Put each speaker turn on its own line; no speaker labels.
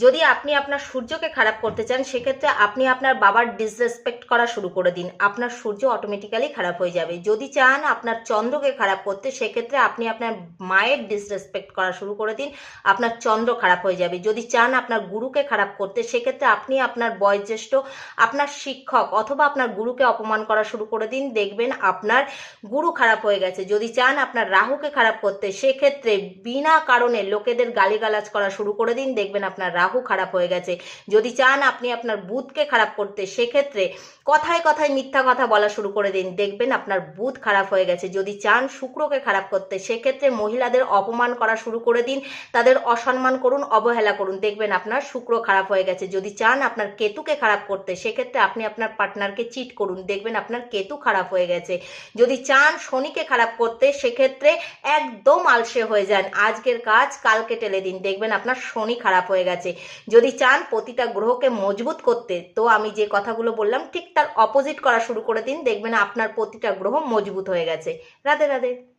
যদি আপনি আপনার সূর্যকে খারাপ করতে চান, সেক্ষেত্রে আপনি আপনার বাবার ডিসরেসপেক্ট করা শুরু করে দিন, আপনার সূর্য অটোমেটিক্যালি খারাপ হয়ে যাবে। যদি চান আপনার চন্দ্রকে খারাপ করতে, সেক্ষেত্রে আপনি আপনার মায়ের ডিসরেসপেক্ট করা শুরু করে দিন, আপনার চন্দ্র খারাপ হয়ে যাবে। যদি চান আপনার গুরুকে খারাপ করতে, সেক্ষেত্রে আপনি আপনার বয়োজ্যেষ্ঠ, আপনার শিক্ষক অথবা আপনার গুরুকে অপমান করা শুরু করে দিন, দেখবেন আপনার গুরু খারাপ হয়ে গেছে। যদি চান আপনার রাহুকে খারাপ করতে, সেক্ষেত্রে বিনা কারণে লোকেদের গালিগালাজ করা শুরু করে দিন, দেখবেন আপনার রাহু খারাপ হয়ে গেছে। যদি চান আপনি আপনার বুধকে খারাপ করতে, সেক্ষেত্রে কথায় কথায় মিথ্যা কথা বলা শুরু করে দিন, দেখবেন আপনার বুধ খারাপ হয়ে গেছে। যদি চান শুক্রকে খারাপ করতে, সেক্ষেত্রে মহিলাদের অপমান করা শুরু করে দিন, তাদের অসম্মান করুন, অবহেলা করুন, দেখবেন আপনার শুক্র খারাপ হয়ে গেছে। যদি চান আপনার কেতুকে খারাপ করতে, সেক্ষেত্রে আপনি আপনার পার্টনারকে চিট করুন, দেখবেন আপনার কেতু খারাপ হয়ে গেছে। যদি চান শনিকে খারাপ করতে, সেক্ষেত্রে একদম আলসে হয়ে যান, আজকের কাজ কালকে টেলে দিন, দেখবেন আপনার শনি খারাপ হয়ে গেছে। যদি চান প্রতিটা গ্রহকে মজবুত করতে, তো আমি যে কথাগুলো বললাম ঠিক তার অপোজিট করা শুরু করে দিন, দেখবেন আপনার প্রতিটা গ্রহ মজবুত হয়ে গেছে। রাধে রাধে।